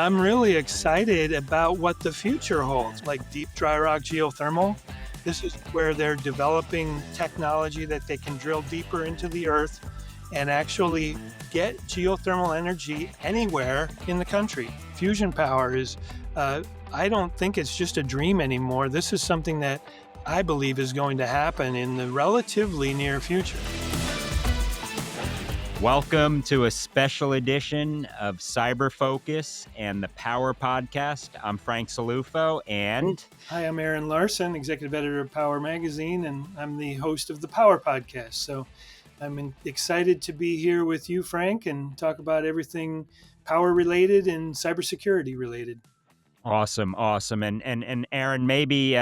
I'm really excited about what the future holds, like deep dry rock geothermal. This is where they're developing technology that they can drill deeper into the earth and actually get geothermal energy anywhere in the country. Fusion power I don't think it's just a dream anymore. This is something that I believe is going to happen in the relatively near future. Welcome to a special edition of Cyber Focus and the Power Podcast. I'm Frank Cilluffo, and Hi, I'm Aaron Larson, executive editor of Power Magazine, and I'm the host of the Power Podcast. So I'm excited to be here with you, Frank, and talk about everything power related and cybersecurity related. Awesome. And Aaron, maybe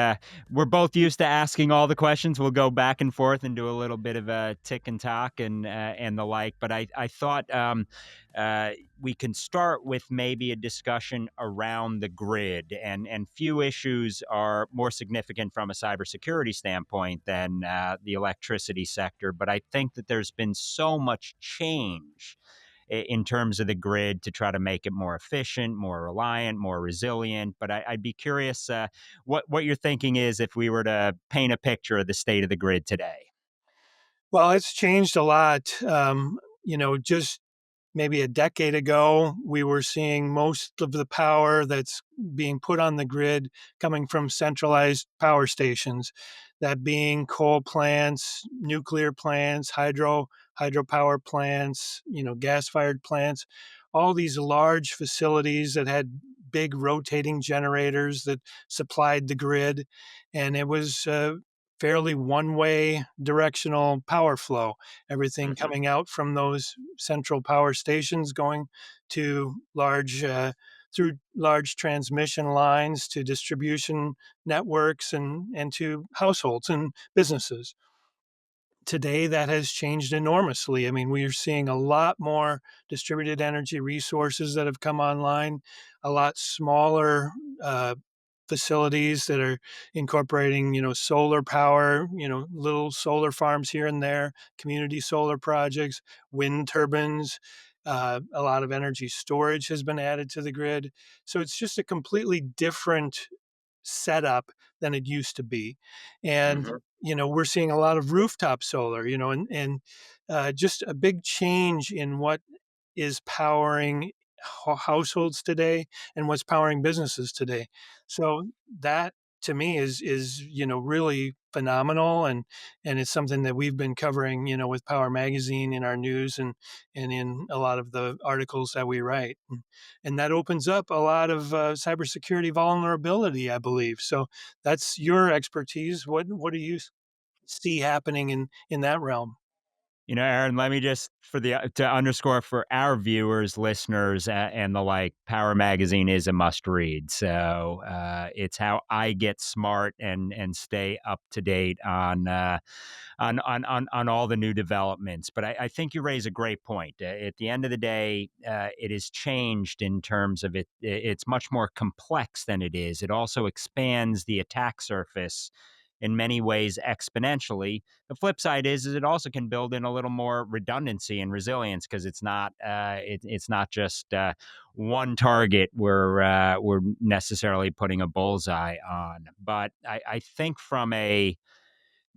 we're both used to asking all the questions. We'll go back and forth and do a little bit of a tick and talk and the like. But I thought we can start with maybe a discussion around the grid, and few issues are more significant from a cybersecurity standpoint than the electricity sector. But I think that there's been so much change in terms of the grid to try to make it more efficient, more reliant, more resilient. But I'd be curious what your thinking is if we were to paint a picture of the state of the grid today. Well, it's changed a lot. Just maybe a decade ago, we were seeing most of the power that's being put on the grid coming from centralized power stations, that being coal plants, nuclear plants, hydropower plants, gas-fired plants, all these large facilities that had big rotating generators that supplied the grid, and it was fairly one-way directional power flow, everything coming out from those central power stations going to through large transmission lines to distribution networks and to households and businesses. Today, that has changed enormously. I mean, we are seeing a lot more distributed energy resources that have come online, a lot smaller facilities that are incorporating, solar power, little solar farms here and there, community solar projects, wind turbines. A lot of energy storage has been added to the grid. So it's just a completely different setup than it used to be. And, we're seeing a lot of rooftop solar, and just a big change in what is powering households today and what's powering businesses today. So that to me is really phenomenal, and it's something that we've been covering with Power Magazine in our news and in a lot of the articles that we write, and that opens up a lot of cybersecurity vulnerability, I believe. So that's your expertise. What do you see happening in that realm? Aaron, let me just to underscore for our viewers, listeners, and the like. Power Magazine is a must read. So it's how I get smart and stay up to date on all the new developments. But I think you raise a great point. At the end of the day, it has changed in terms of it. It's much more complex than it is. It also expands the attack surface in many ways exponentially. The flip side is it also can build in a little more redundancy and resilience because it's not just one target we're necessarily putting a bullseye on. But I think from a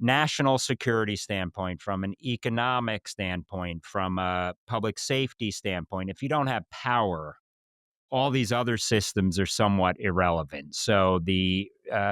national security standpoint, from an economic standpoint, from a public safety standpoint, if you don't have power, all these other systems are somewhat irrelevant. So the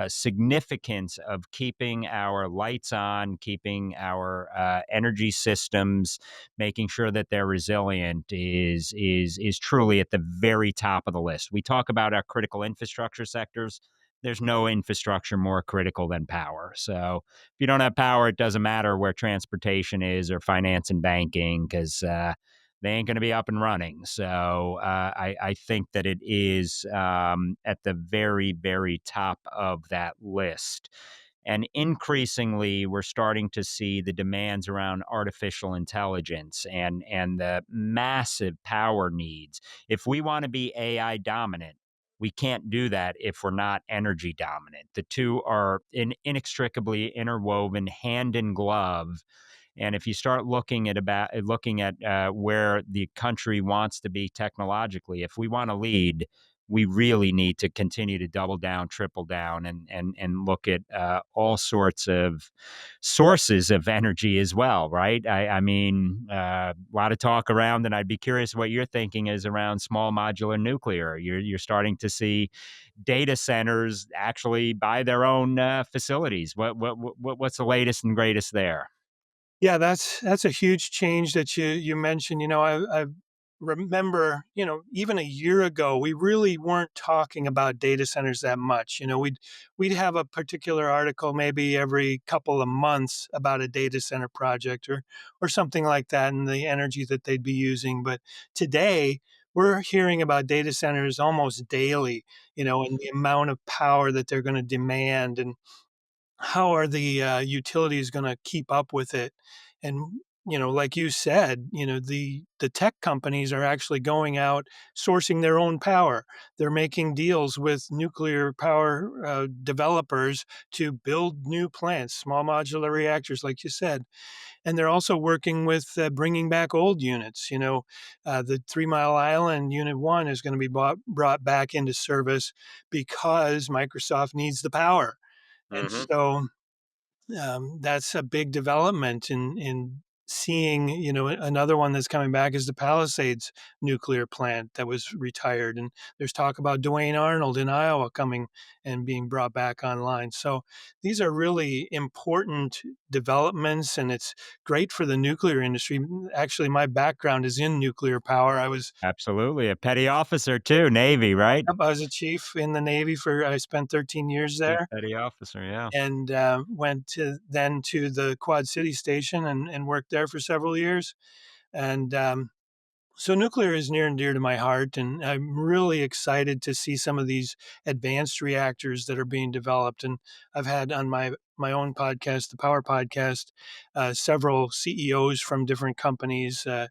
significance of keeping our lights on, keeping our energy systems, making sure that they're resilient is truly at the very top of the list. We talk about our critical infrastructure sectors. There's no infrastructure more critical than power. So if you don't have power, it doesn't matter where transportation is or finance and banking, because they ain't going to be up and running. So I think that it is at the very, very top of that list. And increasingly, we're starting to see the demands around artificial intelligence and the massive power needs. If we want to be AI dominant, we can't do that if we're not energy dominant. The two are inextricably interwoven, hand in glove. And if you start looking at where the country wants to be technologically, if we want to lead, we really need to continue to double down, triple down, and look at all sorts of sources of energy as well, right? I mean, a lot of talk around, and I'd be curious what your thinking is around small modular nuclear. You're starting to see data centers actually buy their own facilities. What's the latest and greatest there? Yeah, that's a huge change that you mentioned. I remember, even a year ago, we really weren't talking about data centers that much. We'd have a particular article maybe every couple of months about a data center project or something like that and the energy that they'd be using. But today, we're hearing about data centers almost daily, and the amount of power that they're going to demand, and how are the utilities going to keep up with it? And like you said, the tech companies are actually going out sourcing their own power. They're making deals with nuclear power developers to build new plants, small modular reactors, like you said. And they're also working with bringing back old units. The 3 Mile Island Unit 1 is going to be brought back into service because Microsoft needs the power. And Hmm. so that's a big development in seeing, another one that's coming back is the Palisades nuclear plant that was retired. And there's talk about Duane Arnold in Iowa coming and being brought back online. So these are really important developments, and it's great for the nuclear industry. Actually, my background is in nuclear power. Absolutely, a petty officer too, Navy, right? I was a chief in the Navy I spent 13 years Chief there, petty officer, yeah. and went to the Quad City station and worked there for several years. And so nuclear is near and dear to my heart, and I'm really excited to see some of these advanced reactors that are being developed. And I've had on my own podcast, the Power Podcast, several CEOs from different companies, to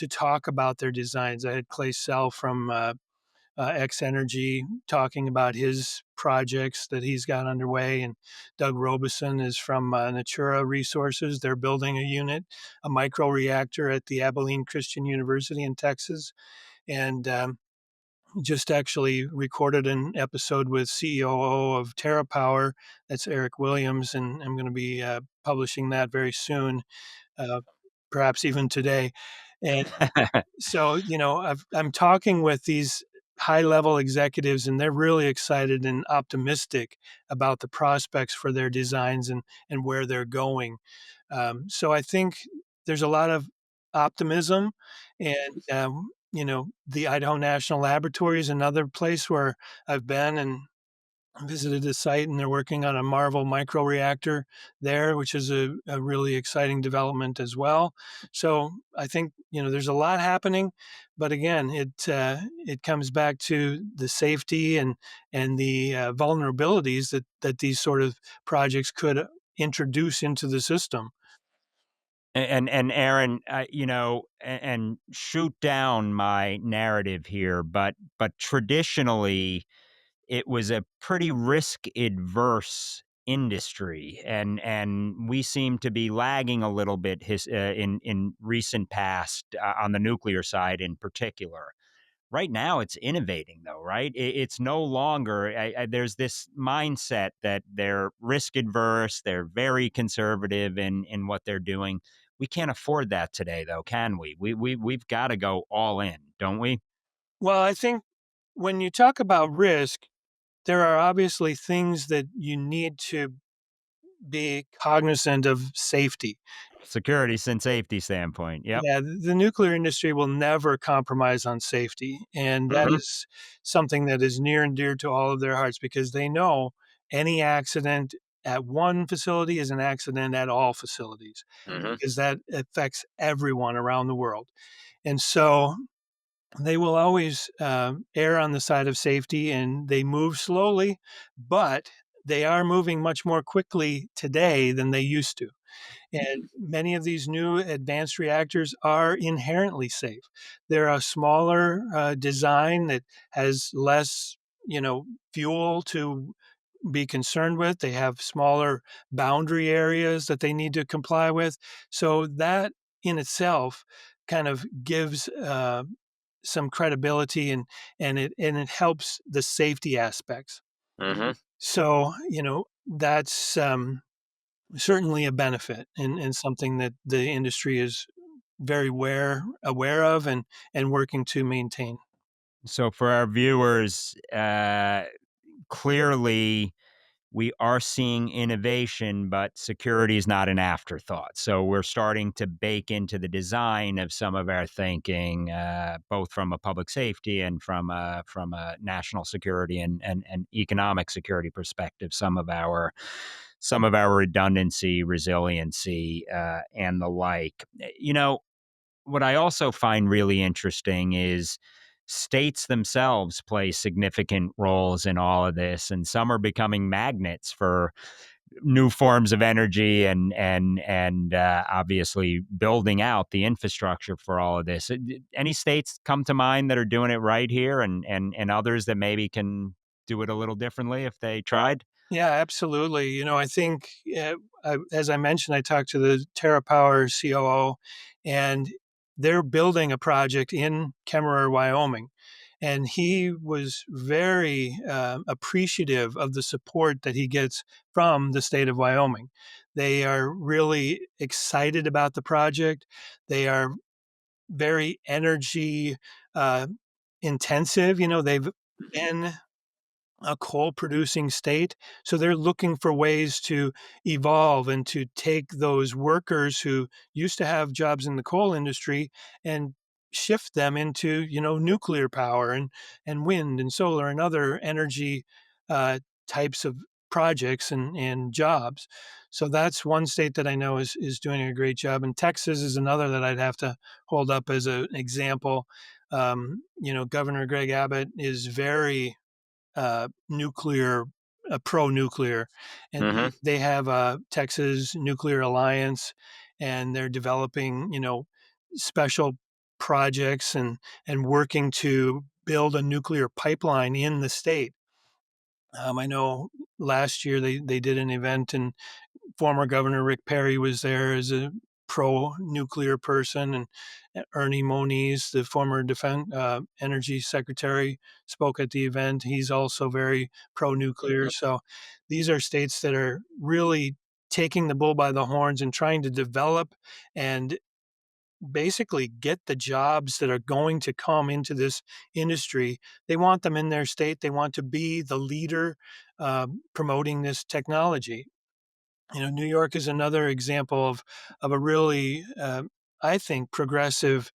talk about their designs. I had Clay Sell from X Energy talking about his projects that he's got underway. And Doug Robeson is from Natura Resources. They're building a unit, a micro reactor at the Abilene Christian University in Texas. And just actually recorded an episode with COO of TerraPower. That's Eric Williams. And I'm going to be publishing that very soon, uh, perhaps even today. And so, I'm talking with these high level executives, and they're really excited and optimistic about the prospects for their designs and where they're going. So I think there's a lot of optimism, and the Idaho National Laboratory is another place where I've been and visited the site, and they're working on a Marvel microreactor there, which is a really exciting development as well. So I think there's a lot happening, but again, it comes back to the safety and the vulnerabilities that these sort of projects could introduce into the system. And Aaron, and shoot down my narrative here, but traditionally it was a pretty risk adverse industry, and we seem to be lagging a little bit in recent past on the nuclear side in particular. Right now, it's innovating, though, right? It's no longer, there's this mindset that they're risk adverse, they're very conservative in what they're doing. We can't afford that today, though, can we? We've got to go all in, don't we? Well, I think when you talk about risk, there are obviously things that you need to be cognizant of safety. Security and safety standpoint. Yep. Yeah, the nuclear industry will never compromise on safety, and that Hmm. is something that is near and dear to all of their hearts because they know any accident at one facility is an accident at all facilities Hmm. because that affects everyone around the world. And so they will always err on the side of safety, and they move slowly, but they are moving much more quickly today than they used to. And many of these new advanced reactors are inherently safe. They're a smaller design that has less, fuel to be concerned with. They have smaller boundary areas that they need to comply with. So that in itself kind of gives some credibility, and it helps the safety aspects. Hmm. So, that's certainly a benefit, and something that the industry is very aware of, and working to maintain. So for our viewers, clearly we are seeing innovation, but security is not an afterthought. So we're starting to bake into the design of some of our thinking, both from a public safety and from a national security and economic security perspective. Some of our redundancy, resiliency, and the like. What I also find really interesting is states themselves play significant roles in all of this, and some are becoming magnets for new forms of energy and obviously building out the infrastructure for all of this. Any states come to mind that are doing it right here, and others that maybe can do it a little differently if they tried? Yeah, absolutely. I think, as I mentioned, I talked to the TerraPower COO, and they're building a project in Kemmerer, Wyoming. And he was very appreciative of the support that he gets from the state of Wyoming. They are really excited about the project. They are very energy uh, intensive. They've been a coal producing state. So they're looking for ways to evolve and to take those workers who used to have jobs in the coal industry and shift them into, nuclear power and wind and solar and other energy types of projects and jobs. So that's one state that I know is doing a great job. And Texas is another that I'd have to hold up as an example. Governor Greg Abbott is very nuclear, pro-nuclear, and Hmm. they have a Texas Nuclear Alliance, and they're developing, special projects and working to build a nuclear pipeline in the state. I know last year they did an event, and former Governor Rick Perry was there as a pro-nuclear person, and Ernie Moniz, the former Defense Energy Secretary, spoke at the event. He's also very pro-nuclear. So these are states that are really taking the bull by the horns and trying to develop and basically get the jobs that are going to come into this industry. They want them in their state. They want to be the leader promoting this technology. New York is another example of a really, I think, progressive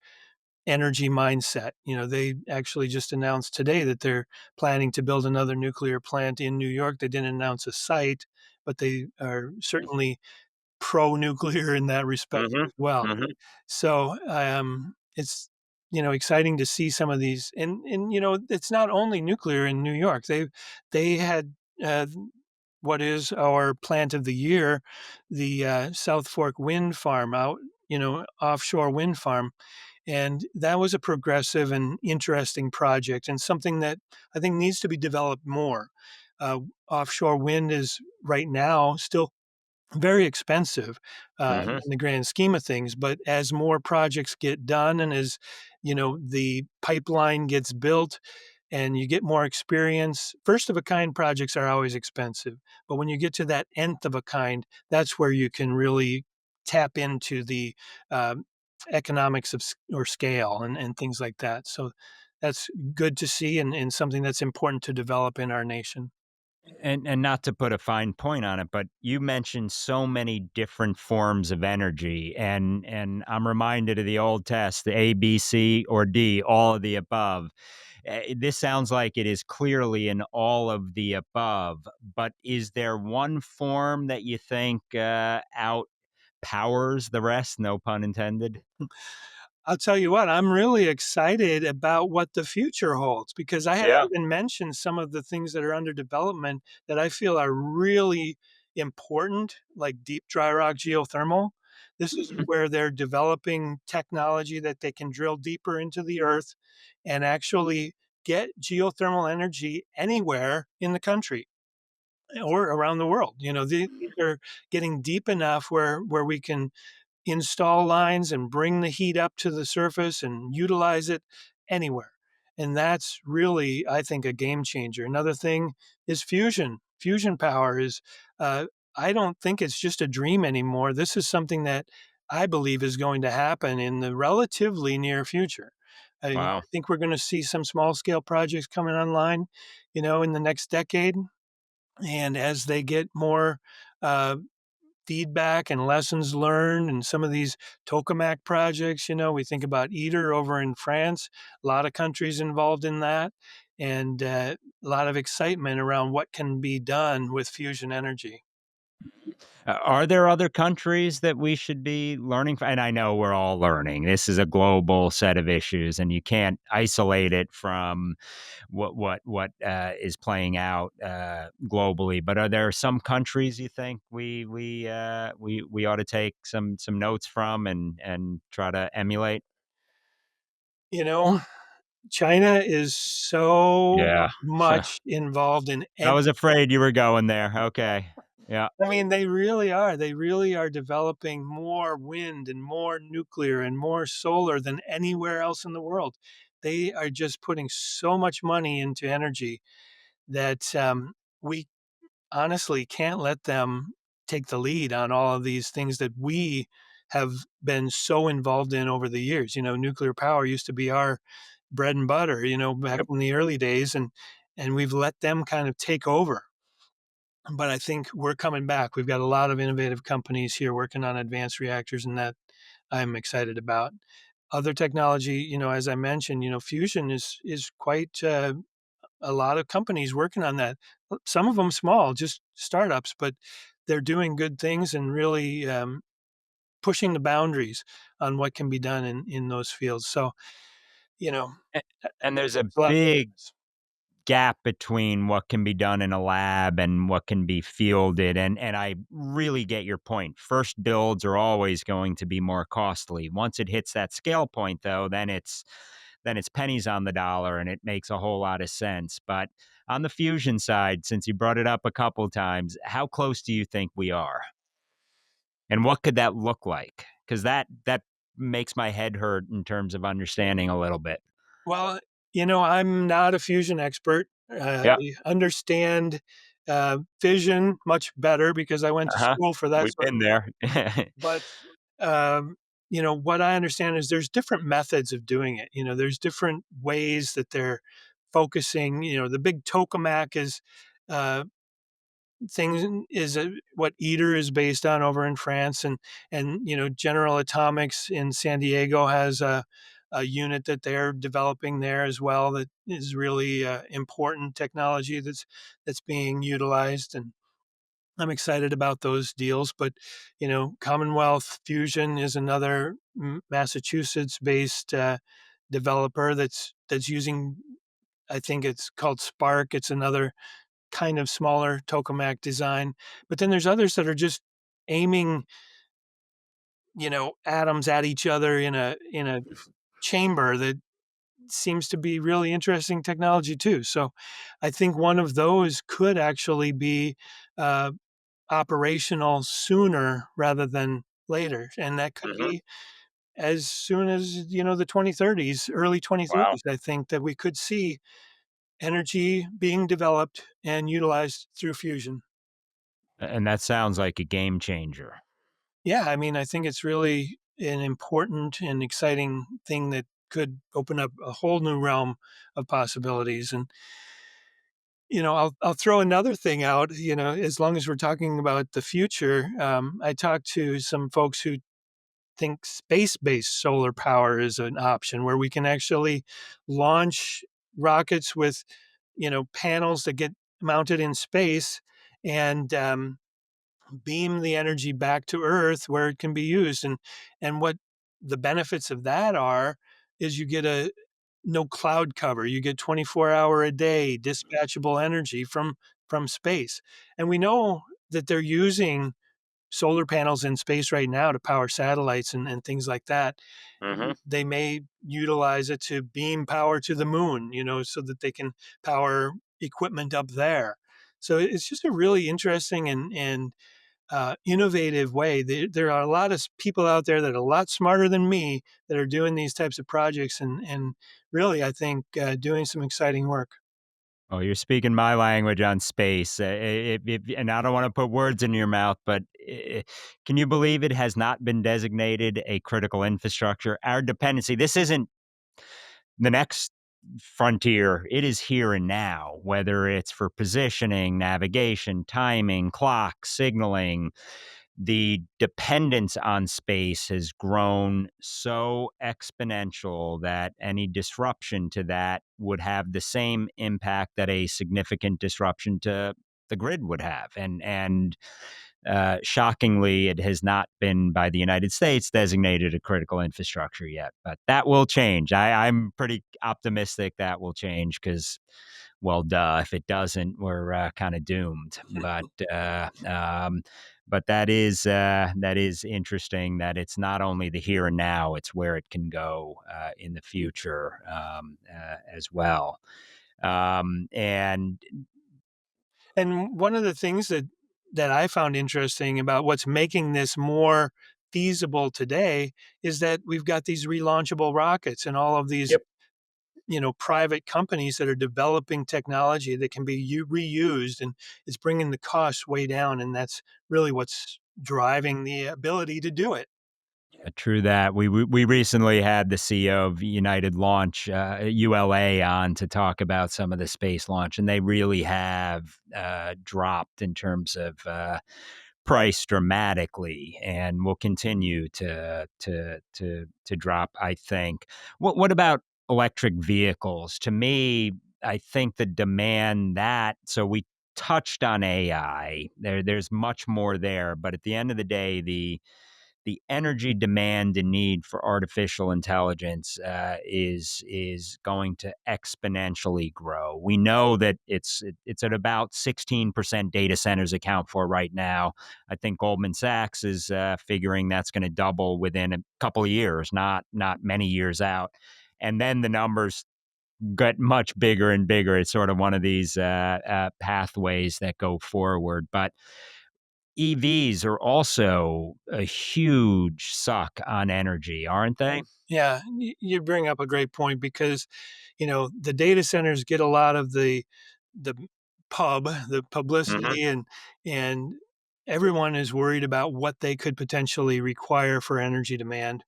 energy mindset. They actually just announced today that they're planning to build another nuclear plant in New York. They didn't announce a site, but they are certainly pro-nuclear in that respect Hmm. as well. Hmm. So it's exciting to see some of these, and it's not only nuclear in New York. They had what is our plant of the year, the South Fork Wind Farm out, offshore wind farm, and that was a progressive and interesting project, and something that I think needs to be developed more. Offshore wind is right now still very expensive Hmm. in the grand scheme of things. But as more projects get done, and as the pipeline gets built, and you get more experience, first of a kind projects are always expensive. But when you get to that nth of a kind, that's where you can really tap into the um economics of or scale and things like that. So that's good to see, and something that's important to develop in our nation. And not to put a fine point on it, but you mentioned so many different forms of energy, and I'm reminded of the old test, the A, B, C, or D, all of the above. This sounds like it is clearly in all of the above, but is there one form that you think outpowers the rest? No pun intended. I'll tell you what, I'm really excited about what the future holds, because I haven't Yeah. even mentioned some of the things that are under development that I feel are really important, like deep dry rock geothermal. This is where they're developing technology that they can drill deeper into the earth and actually get geothermal energy anywhere in the country or around the world. These are getting deep enough where we can install lines and bring the heat up to the surface and utilize it anywhere. And that's really, I think, a game changer. Another thing is fusion. Fusion power is, I don't think it's just a dream anymore. This is something that I believe is going to happen in the relatively near future. I Wow. think we're going to see some small scale projects coming online, in the next decade. And as they get more uh, feedback and lessons learned and some of these tokamak projects, we think about ITER over in France, a lot of countries involved in that, and a lot of excitement around what can be done with fusion energy. Are there other countries that we should be learning from? And I know we're all learning. This is a global set of issues, and you can't isolate it from what is playing out globally. But are there some countries you think we ought to take some notes from and try to emulate? You know, China is so Yeah. much involved in I was everything. afraid you were going there. Okay. Yeah. I mean, they really are. They really are developing more wind and more nuclear and more solar than anywhere else in the world. They are just putting so much money into energy that we honestly can't let them take the lead on all of these things that we have been so involved in over the years. Nuclear power used to be our bread and butter, back Yep. in the early days, and we've let them kind of take over. But I think we're coming back. We've got a lot of innovative companies here working on advanced reactors, and that I'm excited about. Other technology, as I mentioned, fusion is quite a lot of companies working on that. Some of them small, just startups, but they're doing good things and really pushing the boundaries on what can be done in those fields. So, you know, A- And there's a a lot of big promise. gap between what can be done in a lab and what can be fielded, and I really get your point. First builds are always going to be more costly. Once it hits that scale point though, then it's pennies on the dollar and it makes a whole lot of sense. But on the fusion side, since you brought it up a couple times, how close do you think we are? And what could that look like? Cuz that makes my head hurt in terms of understanding a little bit. Well, I'm not a fusion expert. Yeah. I understand fission much better because I went to Uh-huh. school for that We've sort been of there. But, um, what I understand is there's different methods of doing it. There's different ways that they're focusing. The big tokamak uh, thing is what ITER is based on over in France, and General Atomics in San Diego has a unit that they're developing there as well that is really important technology that's being utilized, and I'm excited about those deals. But Commonwealth Fusion is another Massachusetts-based developer that's using. I think it's called Spark. It's another kind of smaller tokamak design. But then there's others that are just aiming, atoms at each other in a chamber that seems to be really interesting technology too. So I think one of those could actually be uh, operational sooner rather than later. And that could Mhm. be as soon as, the 2030s, early Wow. 2030s, I think that we could see energy being developed and utilized through fusion. And that sounds like a game changer. Yeah, I mean, I think it's really an important and exciting thing that could open up a whole new realm of possibilities. And I'll throw another thing out. As long as we're talking about the future, I talked to some folks who think space-based solar power is an option where we can actually launch rockets with panels that get mounted in space and beam the energy back to Earth where it can be used. And what the benefits of that are is you get a no cloud cover. You get 24-hour a day dispatchable energy from space. And we know that they're using solar panels in space right now to power satellites and things like that. Mhm. They may utilize it to beam power to the moon, so that they can power equipment up there. So it's just a really interesting and innovative way. There are a lot of people out there that are a lot smarter than me that are doing these types of projects, and really, I think doing some exciting work. Oh, you're speaking my language on space. And I don't want to put words in your mouth, but can you believe it has not been designated a critical infrastructure? Our dependency, this isn't the next frontier, it is here and now, whether it's for positioning, navigation, timing, clock, signaling. The dependence on space has grown so exponential that any disruption to that would have the same impact that a significant disruption to the grid would have. And shockingly, it has not been by the United States designated a critical infrastructure yet, but that will change. I'm pretty optimistic that will change because, well, duh, if it doesn't, we're kind of doomed. But that is interesting. That it's not only the here and now; it's where it can go in the future as well. And And one of the things that I found interesting about what's making this more feasible today is that we've got these relaunchable rockets and all of these, Yep. private companies that are developing technology that can be reused, and it's bringing the costs way down, and that's really what's driving the ability to do it. True that. We recently had the CEO of United Launch, ULA, on to talk about some of the space launch, and they really have dropped in terms of price dramatically, and will continue to drop. I think. What about electric vehicles? To me, I think the demand that so we touched on AI. There's much more there, but at the end of the day, the energy demand and need for artificial intelligence is going to exponentially grow. We know that it's at about 16% data centers account for right now. I think Goldman Sachs is figuring that's going to double within a couple of years, not many years out, and then the numbers get much bigger and bigger. It's sort of one of these pathways that go forward, but EVs are also a huge suck on energy, aren't they? Yeah, you bring up a great point because, the data centers get a lot of the the Mhm. publicity, and everyone is worried about what they could potentially require for energy demand.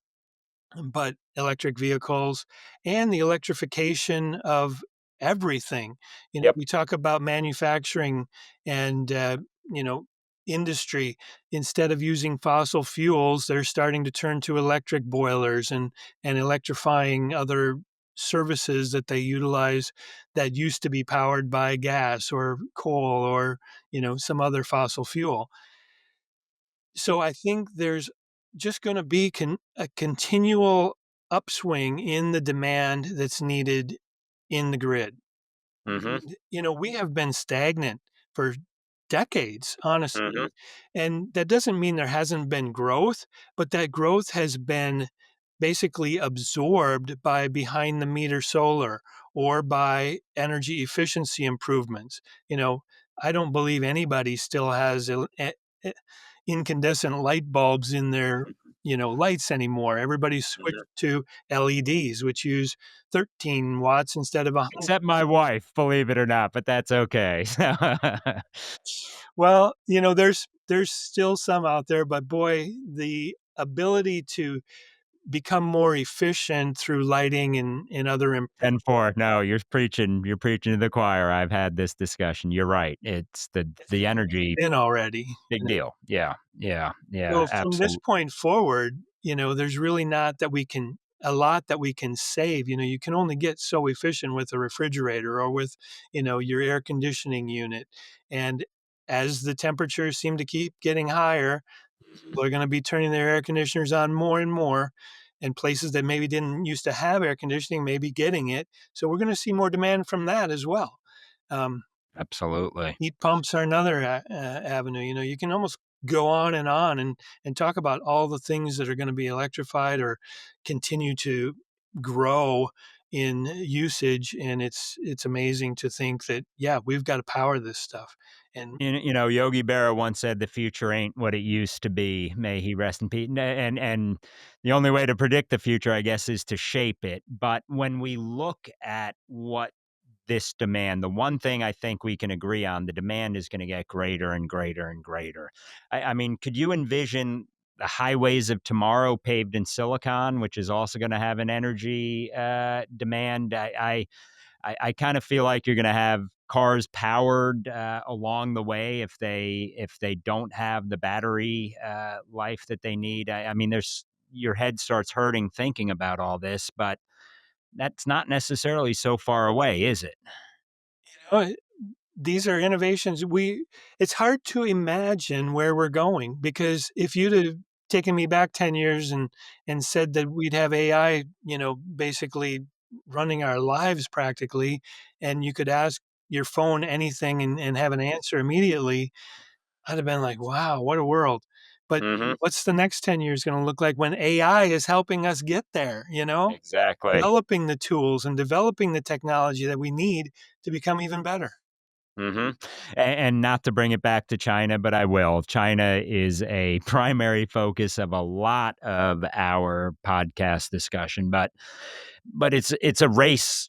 But electric vehicles and the electrification of everything. Yep. We talk about manufacturing and, you know, industry. Instead of using fossil fuels, they're starting to turn to electric boilers and electrifying other services that they utilize that used to be powered by gas or coal or, some other fossil fuel. So I think there's just going to be a continual upswing in the demand that's needed in the grid. Mhm. We have been stagnant for decades, Mhm. honestly. And that doesn't mean there hasn't been growth, but that growth has been basically absorbed by behind the meter solar or by energy efficiency improvements. You know, I don't believe anybody still has e- incandescent light bulbs in their lights anymore. Everybody's switched Mhm. to LEDs, which use 13 watts instead of 100. Except my wife, believe it or not, but that's okay. Well, there's still some out there, but boy, the ability to become more efficient through lighting and other 10-4. No, you're preaching to the choir. I've had this discussion. You're right. It's the energy in already. big deal. Yeah. Yeah. So Yeah. from this Absolutely. point forward, there's really not a lot that we can save. You can only get so efficient with a refrigerator or with, your air conditioning unit. And as the temperatures seem to keep getting higher, people are going to be turning their air conditioners on more and more. And places that maybe didn't used to have air conditioning may be getting it. So we're going to see more demand from that as well. Um, Absolutely. Heat pumps are another avenue. You can almost go on and talk about all the things that are going to be electrified or continue to grow. in usage, and it's amazing to think that, yeah, we've got to power this stuff. And Yogi Berra once said, "The future ain't what it used to be." May he rest in peace. And the only way to predict the future, I guess, is to shape it. But when we look at what this demand, the one thing I think we can agree on, the demand is going to get greater and greater and greater. I mean, could you envision the highways of tomorrow paved in silicon, which is also going to have an energy demand? I kind of feel like you're going to have cars powered along the way if they don't have the battery life that they need. I mean, there's your head starts hurting thinking about all this, but that's not necessarily so far away, is it? oh, these are innovations it's hard to imagine where we're going, because if you'd have taken me back 10 years and said that we'd have AI, basically running our lives practically, and you could ask your phone anything and have an answer immediately, I'd have been like, wow, what a world. But Hmm. what's the next 10 years going to look like when AI is helping us get there, Exactly. developing the tools and developing the technology that we need to become even better? Hmm. And not to bring it back to China, but I will. China is a primary focus of a lot of our podcast discussion, but it's a race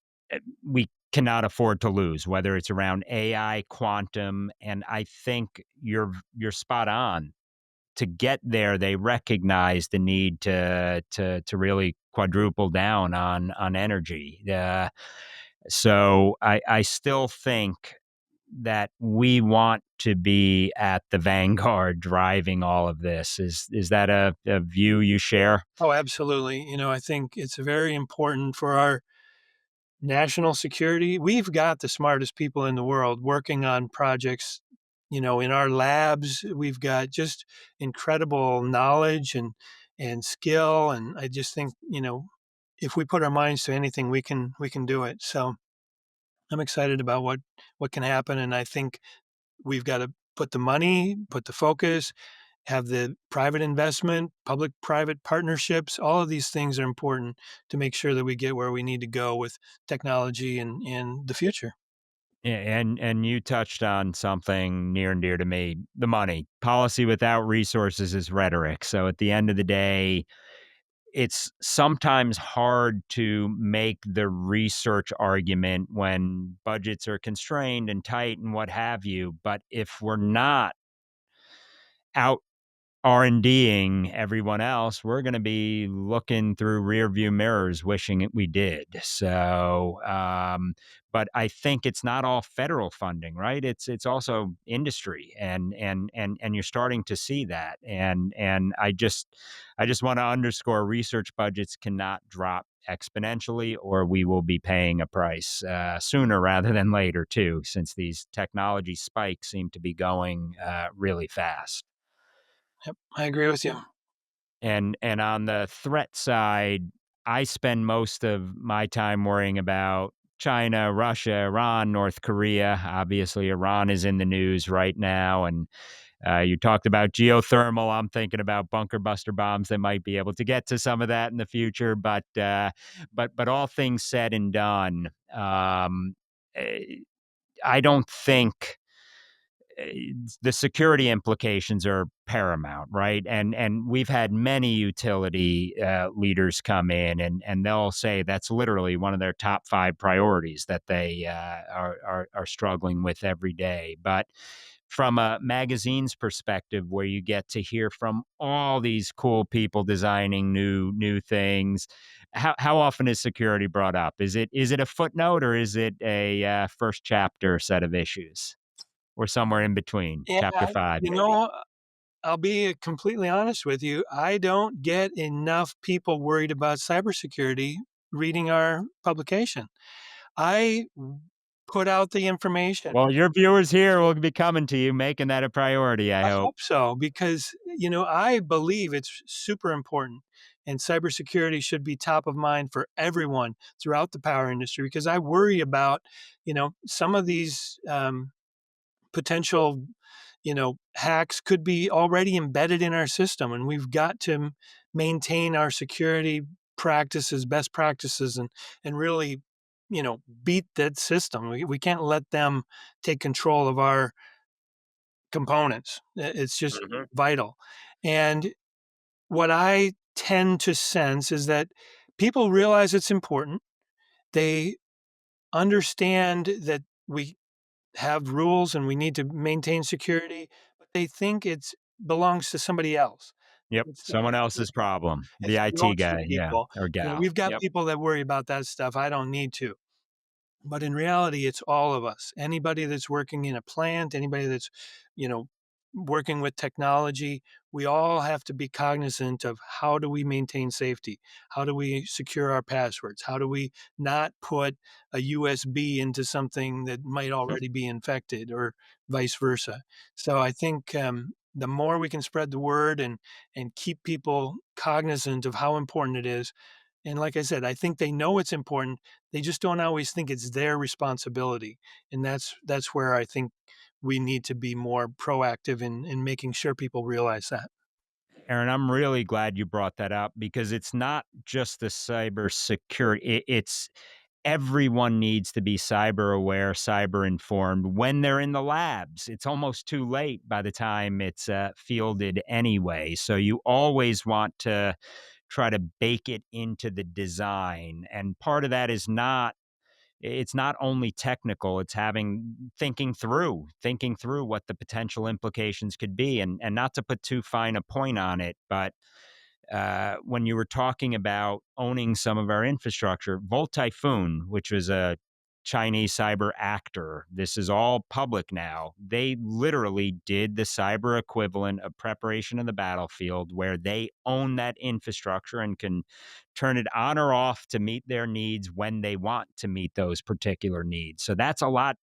we cannot afford to lose. Whether it's around AI, quantum, and I think you're spot on. To get there, they recognize the need to really quadruple down on energy. So I still think that we want to be at the vanguard driving all of this. Is that a view you share? Oh, absolutely. I think it's very important for our national security. We've got the smartest people in the world working on projects, in our labs. We've got just incredible knowledge and skill. And I just think, if we put our minds to anything, we can do it. So I'm excited about what can happen. And I think we've got to put the money, put the focus, have the private investment, public private partnerships. All of these things are important to make sure that we get where we need to go with technology and the future. Yeah, and you touched on something near and dear to me, the money. Policy without resources is rhetoric. So at the end of the day, it's sometimes hard to make the research argument when budgets are constrained and tight and what have you. But if we're not out R&Ding everyone else, we're going to be looking through rear view mirrors wishing we did. So, but I think it's not all federal funding, right? It's also industry, and you're starting to see that. And I just want to underscore, research budgets cannot drop exponentially, or we will be paying a price sooner rather than later too, since these technology spikes seem to be going really fast. Yep, I agree with you. And on the threat side, I spend most of my time worrying about China, Russia, Iran, North Korea. Obviously, Iran is in the news right now, and you talked about geothermal. I'm thinking about bunker buster bombs that might be able to get to some of that in the future. But all things said and done, eh, I don't think the security implications are paramount, right? And we've had many utility leaders come in, and they'll say that's literally one of their top five priorities that they are struggling with every day. But from a magazine's perspective, where you get to hear from all these cool people designing new things, how often is security brought up? Is it a footnote, or is it a first chapter set of issues? Or somewhere in between, Yeah, chapter 5 you maybe. know, I'll be completely honest with you. I don't get enough people worried about cybersecurity reading our publication. I put out the information. Well, your viewers here will be coming to you, making that a priority, I I hope. hope so, because, I believe it's super important, and cybersecurity should be top of mind for everyone throughout the power industry, because I worry about, some of these potential, hacks could be already embedded in our system, and we've got to maintain our security practices, best practices, and really, beat that system. We can't let them take control of our components. It's just Mhm. vital. And what I tend to sense is that people realize it's important. They understand that we have rules and we need to maintain security, but they think it's belongs to somebody else. Yep. It's Someone else's problem. The it's the IT OT guy, yeah, people. or gal. We've got Yep. people that worry about that stuff. I don't need to. But in reality, it's all of us. Anybody that's working in a plant, anybody that's, you know, working with technology, we all have to be cognizant of how do we maintain safety? How do we secure our passwords? How do we not put a USB into something that might already be infected or vice versa? So I think the more we can spread the word and keep people cognizant of how important it is, and like I said, I think they know it's important. They just don't always think it's their responsibility. And that's where I think we need to be more proactive in making sure people realize that. Aaron, I'm really glad you brought that up because it's not just the cybersecurity. It's everyone needs to be cyber aware, cyber informed when they're in the labs. It's almost too late by the time it's fielded anyway. So you always want to try to bake it into the design. And part of that is not it's not only technical, it's having thinking through what the potential implications could be, and not to put too fine a point on it, but when you were talking about owning some of our infrastructure, Volt Typhoon, which was a Chinese cyber actor, this is all public now. They literally did the cyber equivalent of preparation of the battlefield, where they own that infrastructure and can turn it on or off to meet their needs when they want to meet those particular needs. So that's a lot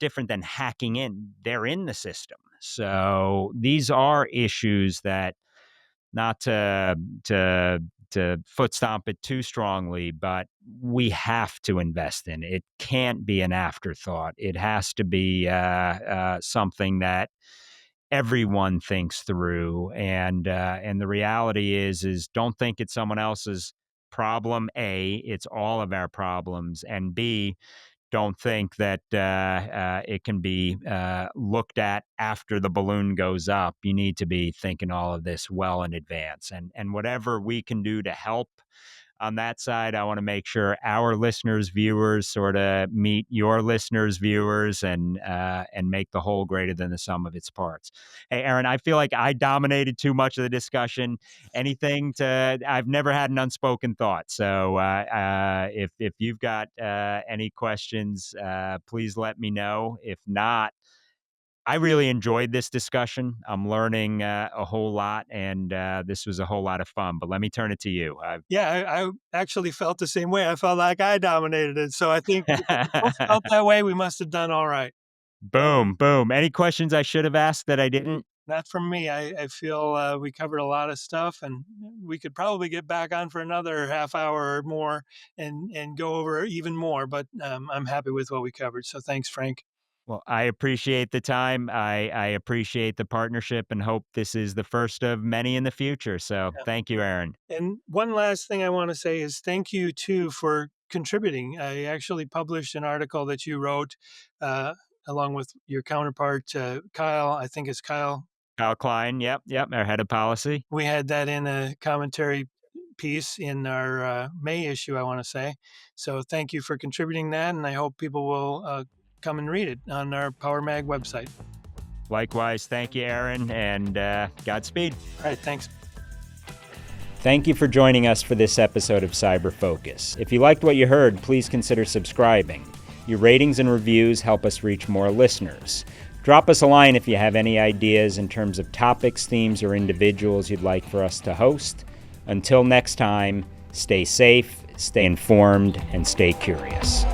different than hacking in. They're in the system. So these are issues that, not to foot stomp it too strongly, but we have to invest in it. It can't be an afterthought. It has to be something that everyone thinks through. And the reality is don't think it's someone else's problem. A, it's all of our problems, and B, don't think that it can be looked at after the balloon goes up. You need to be thinking all of this well in advance, and whatever we can do to help on that side, I want to make sure our listeners, viewers, sort of meet your listeners, viewers, and make the whole greater than the sum of its parts. Hey, Aaron, I feel like I dominated too much of the discussion. Anything to? I've never had an unspoken thought. So if you've got any questions, please let me know. If not, I really enjoyed this discussion. I'm learning a whole lot, and this was a whole lot of fun. But let me turn it to you. Yeah, I actually felt the same way. I felt like I dominated it. So I think if we both felt that way, we must have done all right. Boom, boom. Any questions I should have asked that I didn't? Not from me. I feel we covered a lot of stuff, and we could probably get back on for another half hour or more and go over even more. But I'm happy with what we covered. So thanks, Frank. Well, I appreciate the time. I appreciate the partnership and hope this is the first of many in the future. So thank you, Aaron. And one last thing I want to say is thank you too for contributing. I actually published an article that you wrote uh, along with your counterpart, Kyle. I think it's Kyle. Kyle Klein. Yep. Yep. Our head of policy. We had that in a commentary piece in our May issue, I want to say. So thank you for contributing that. And I hope people will come and read it on our Power Mag website. Likewise. Thank you, Aaron, and Godspeed. All right. Thanks. Thank you for joining us for this episode of Cyber Focus. If you liked what you heard, please consider subscribing. Your ratings and reviews help us reach more listeners. Drop us a line if you have any ideas in terms of topics, themes, or individuals you'd like for us to host. Until next time, stay safe, stay informed, and stay curious.